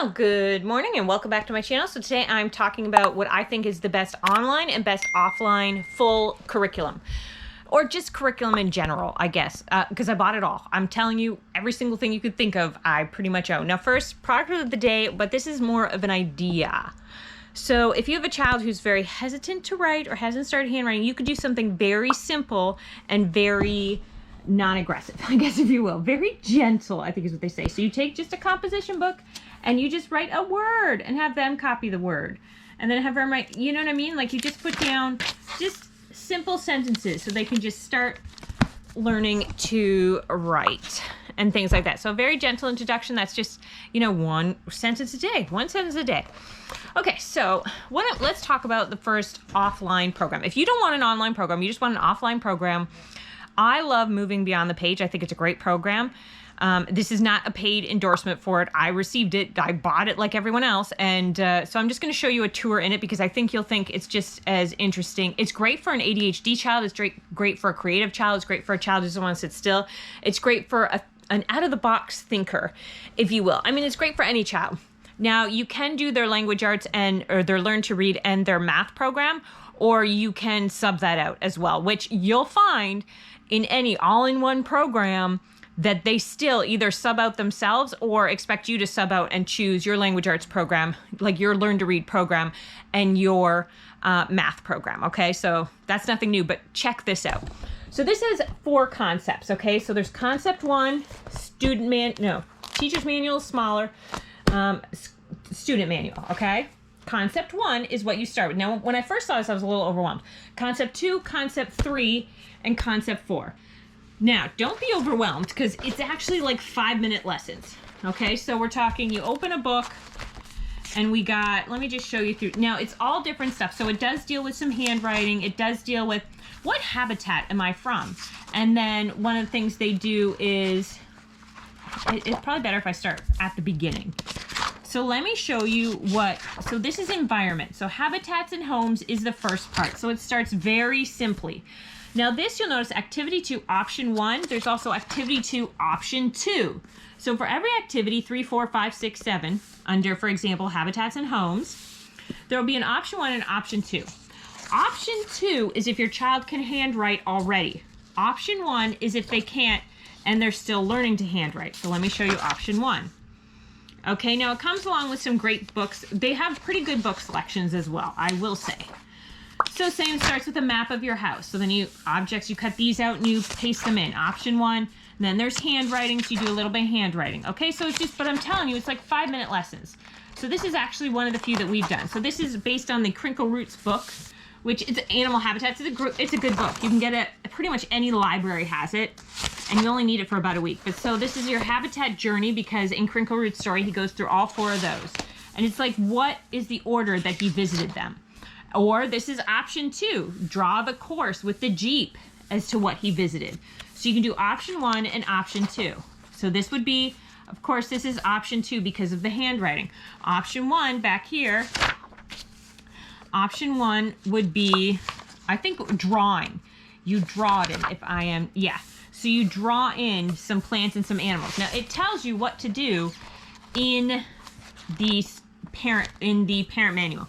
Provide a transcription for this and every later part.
Well, good morning and welcome back to my channel. So today I'm talking about what I think is the best online and best offline full curriculum. Or just curriculum in general, I guess, because I bought it all. I'm telling you, every single thing you could think of, I pretty much own. Now first, product of the day, but this is more of an idea. So if you have a child who's very hesitant to write or hasn't started handwriting, you could do something very simple and very non-aggressive, I guess, if you will. Very gentle, I think is what they say. So you take just a composition book and you just write a word and have them copy the word. And then have them write, you know what I mean? Like you just put down just simple sentences so they can just start learning to write and things like that. So a very gentle introduction. That's just, one sentence a day. Okay, so let's talk about the first offline program. If you don't want an online program, you just want an offline program, I love Moving Beyond the Page. I think it's a great program. This is not a paid endorsement for it. I received it. I bought it like everyone else. And so I'm just going to show you a tour in it because I think you'll think it's just as interesting. It's great for an ADHD child. It's great for a creative child. It's great for a child who doesn't want to sit still. It's great for an out-of-the-box thinker, if you will. I mean, it's great for any child. Now, you can do their language arts or their learn to read and their math program, or you can sub that out as well, which you'll find in any all-in-one program that they still either sub out themselves or expect you to sub out and choose your language arts program, like your learn to read program and your math program, okay? So that's nothing new, but check this out. So this has 4 concepts, okay? So there's concept 1, teacher's manual, smaller, student manual, okay? Concept 1 is what you start with. Now, when I first saw this, I was a little overwhelmed. Concept 2, concept 3, and concept 4. Now, don't be overwhelmed because it's actually like 5-minute lessons. Okay, so we're talking, you open a book and we got, let me just show you through. Now, it's all different stuff. So it does deal with some handwriting. It does deal with what habitat am I from? And then one of the things they do is, it's probably better if I start at the beginning. So let me show you so this is environment. So habitats and homes is the first part. So it starts very simply. Now this, you'll notice activity 2, option 1. There's also activity 2, option 2. So for every activity, 3, 4, 5, 6, 7, under, for example, habitats and homes, there will be an option 1 and option 2. Option 2 is if your child can handwrite already. Option 1 is if they can't and they're still learning to handwrite. So let me show you option 1. Okay, now it comes along with some great books. They have pretty good book selections as well, I will say. So same, starts with a map of your house. So then you cut these out and you paste them in. Option 1. Then there's handwriting, so you do a little bit of handwriting. Okay, so it's just, but I'm telling you, it's like 5-minute lessons. So this is actually one of the few that we've done. So this is based on the Crinkle Roots book, which it's Animal Habitats. It's a good book. You can get it, pretty much any library has it, and you only need it for about a week. But so this is your habitat journey, because in Crinkle Root's story, he goes through all 4 of those. And it's like, what is the order that he visited them? Or this is option 2, draw the course with the Jeep as to what he visited. So you can do option 1 and option 2. So this would be, of course, this is option 2 because of the handwriting. Option 1 back here, option 1 would be, I think, drawing. You draw it in, So you draw in some plants and some animals. Now it tells you what to do in the parent manual.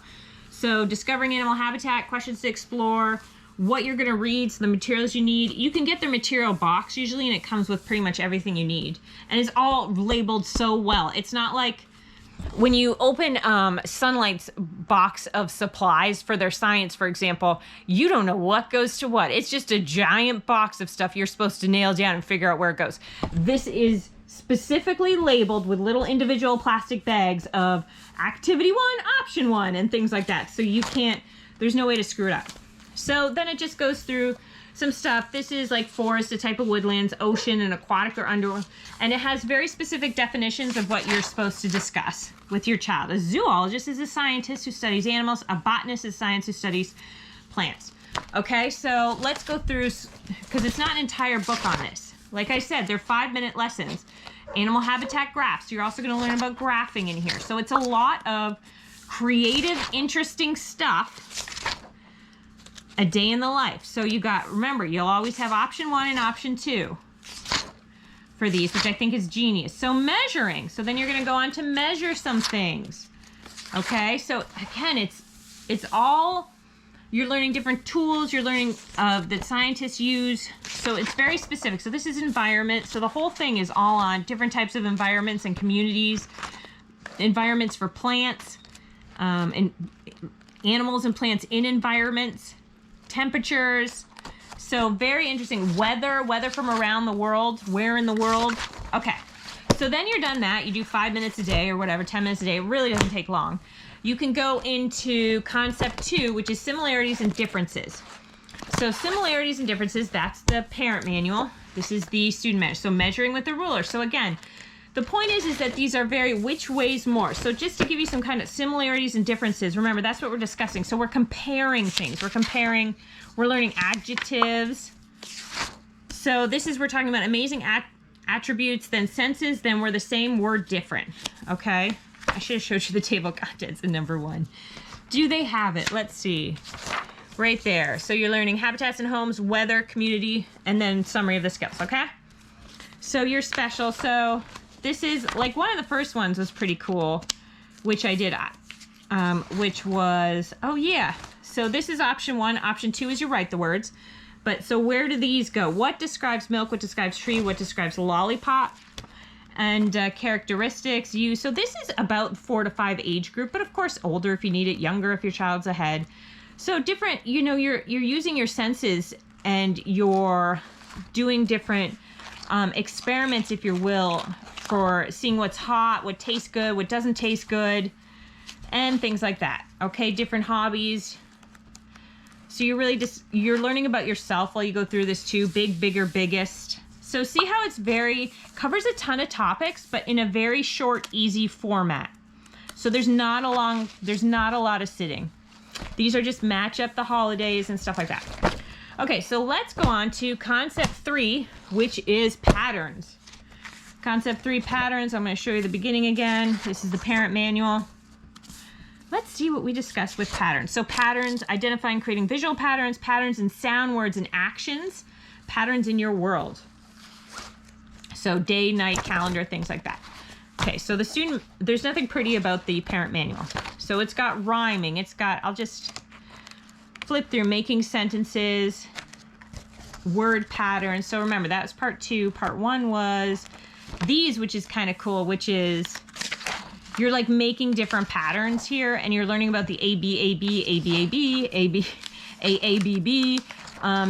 So discovering animal habitat, questions to explore, what you're going to read, so the materials you need. You can get their material box usually, and it comes with pretty much everything you need. And it's all labeled so well. It's not like when you open Sunlight's box of supplies for their science, for example, you don't know what goes to what. It's just a giant box of stuff you're supposed to nail down and figure out where it goes. This is specifically labeled with little individual plastic bags of activity 1, option 1, and things like that. So there's no way to screw it up. So then it just goes through some stuff. This is like forest, a type of woodlands, ocean, and aquatic or underworld. And it has very specific definitions of what you're supposed to discuss with your child. A zoologist is a scientist who studies animals. A botanist is science who studies plants. Okay, so let's go through, because it's not an entire book on this. Like I said, they're 5-minute lessons. Animal habitat graphs. You're also going to learn about graphing in here. So it's a lot of creative, interesting stuff. A day in the life. So you got, remember, you'll always have option 1 and option 2. for these, which I think is genius. So measuring. So then you're going to go on to measure some things. Okay, so again, it's all, you're learning different tools, you're learning that scientists use. So it's very specific. So this is environment. So the whole thing is all on different types of environments and communities, environments for plants, and animals and plants in environments, temperatures. So very interesting. Weather from around the world, where in the world. Okay. So then you're done that. You do 5 minutes a day or whatever, 10 minutes a day. It really doesn't take long. You can go into concept 2, which is similarities and differences. So similarities and differences, that's the parent manual. This is the student manual. So measuring with the ruler. So again, the point is that these are very which weighs more. So just to give you some kind of similarities and differences, remember that's what we're discussing. So we're comparing things. We're learning adjectives. So this is, we're talking about amazing attributes, then senses, then we're the same, we're different. Okay? I should have showed you the table of contents in number 1. Do they have it? Let's see. Right there. So you're learning habitats and homes, weather, community, and then summary of the skills, okay? So you're special. So this is, like, one of the first ones was pretty cool, which I did, which was, oh yeah. So this is option 1. Option 2 is you write the words. But so where do these go? What describes milk? What describes tree? What describes lollipop? And characteristics, use. So this is about 4 to 5 age group, but of course older if you need it, younger if your child's ahead. So different, you know, you're using your senses and you're doing different experiments, if you will, for seeing what's hot, what tastes good, what doesn't taste good, and things like that. Okay, different hobbies. So you're really just, you're learning about yourself while you go through this too. Big, bigger, biggest. So see how it's covers a ton of topics, but in a very short, easy format. So there's not a lot of sitting. These are just match up the holidays and stuff like that. Okay, so let's go on to concept 3, which is patterns. Concept 3, patterns. I'm going to show you the beginning again. This is the parent manual. Let's see what we discussed with patterns. So patterns, identifying, creating visual patterns, patterns in sound, words, and actions, patterns in your world. So day, night, calendar, things like that. Okay, so the student, there's nothing pretty about the parent manual. So it's got rhyming, it's got, I'll just flip through, making sentences, word patterns. So remember, that was part 2. Part 1 was these, which is kind of cool, which is, you're like making different patterns here, and you're learning about the A, B, A, B, A, B, A, B, A, B, A, B, B,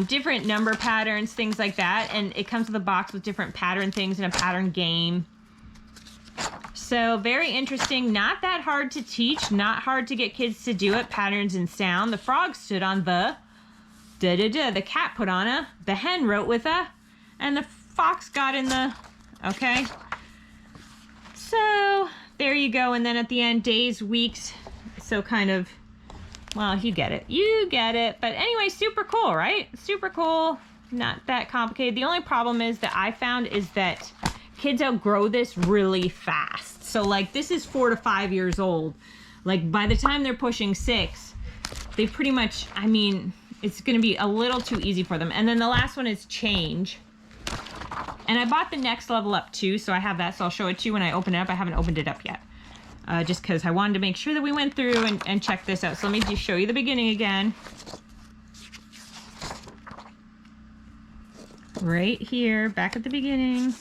different number patterns, things like that. And it comes with a box with different pattern things and a pattern game. So very interesting, not that hard to teach, not hard to get kids to do it. Patterns in sound. The frog stood on the, da-da-da. The cat put on a, the hen wrote with a, and the fox got in the, okay. So there you go. And then at the end, days, weeks. So kind of, well, you get it. You get it. But anyway, super cool, right? Super cool. Not that complicated. The only problem is that I found is that kids outgrow this really fast. So like this is 4 to 5 years old. Like by the time they're pushing 6, they pretty much, I mean, it's going to be a little too easy for them. And then the last one is change. And I bought the next level up too, so I have that, so I'll show it to you when I open it up. I haven't opened it up yet, just because I wanted to make sure that we went through and check this out. So let me just show you the beginning again. Right here, back at the beginning.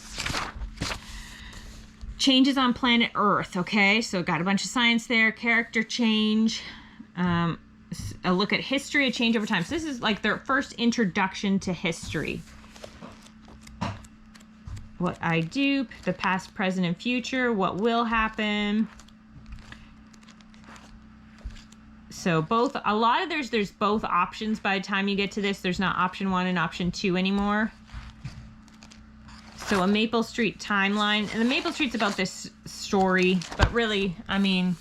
Changes on planet Earth, okay? So got a bunch of science there, character change, a look at history, a change over time. So this is like their first introduction to history. What I do, the past, present, and future, what will happen. So both, a lot of there's both options by the time you get to this. There's not option 1 and option 2 anymore. So a Maple Street timeline, and the Maple Street's about this story, but really, I mean,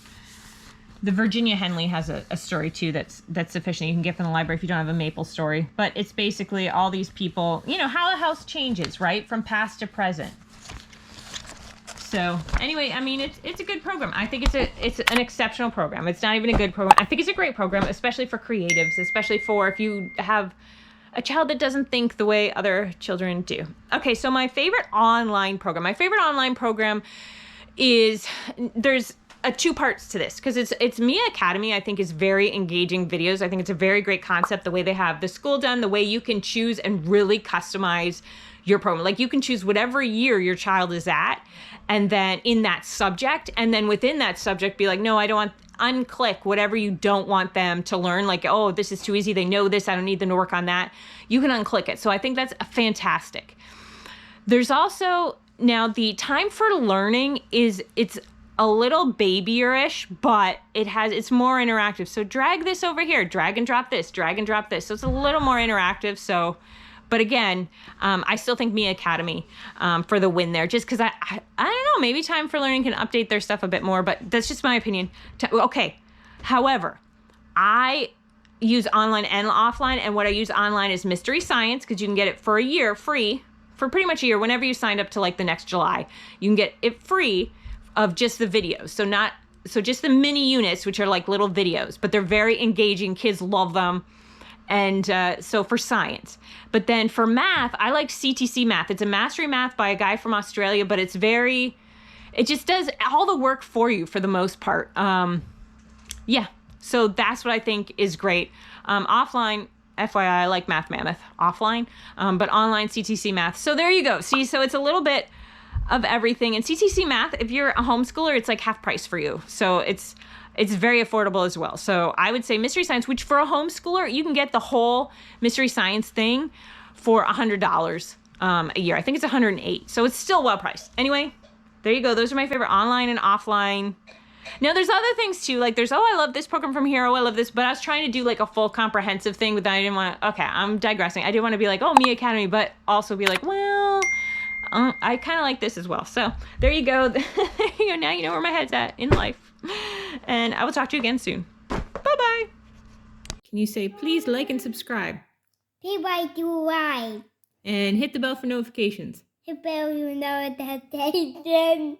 the Virginia Henley has a story too that's sufficient. You can get from the library if you don't have a Maple story. But it's basically all these people, you know, how a house changes, right? From past to present. So anyway, I mean, it's a good program. I think it's an exceptional program. It's not even a good program. I think it's a great program, especially for creatives, especially for if you have a child that doesn't think the way other children do. Okay, so my favorite online program is, there's two parts to this, because it's Mia Academy. I think is very engaging videos. I think it's a very great concept, the way they have the school done, the way you can choose and really customize your program. Like you can choose whatever year your child is at, and then in that subject, and then within that subject be like, no, I don't want, unclick whatever you don't want them to learn. Like, oh, this is too easy. They know this. I don't need them to work on that. You can unclick it. So I think that's fantastic. There's also now the time for learning it's a little babyish, but it's more interactive. So drag this over here, drag and drop this, drag and drop this. So it's a little more interactive. So, but again, I still think Mia Academy for the win there, just because I don't know, maybe Time for Learning can update their stuff a bit more, but that's just my opinion. Okay. However, I use online and offline, and what I use online is Mystery Science, because you can get it for a year free, for pretty much a year, whenever you signed up to like the next July. You can get it free of just the videos. So just the mini units, which are like little videos, but they're very engaging. Kids love them. And so for science. But then for math, I like CTC Math. It's a mastery math by a guy from Australia, but it just does all the work for you for the most part. Yeah, so that's what I think is great. Offline, FYI, I like Math Mammoth offline, but online CTC Math. So there you go. See, so it's a little bit of everything. And CTC Math, if you're a homeschooler, it's like half price for you. So it's very affordable as well. So I would say Mystery Science, which for a homeschooler, you can get the whole Mystery Science thing for $100 a year. I think it's $108. So it's still well priced. Anyway, there you go. Those are my favorite online and offline. Now there's other things too. Like there's, I love this program from here. Oh, I love this. But I was trying to do like a full comprehensive thing, but then I didn't want to, okay, I'm digressing. I didn't want to be like, oh, Mia Academy, but also be like, well, I kind of like this as well. So there you go. There you go. Now you know where my head's at in life. And I will talk to you again soon. Bye-bye. Can you say, please like and subscribe? Please like to like. And hit the bell for notifications. Hit the bell for notifications.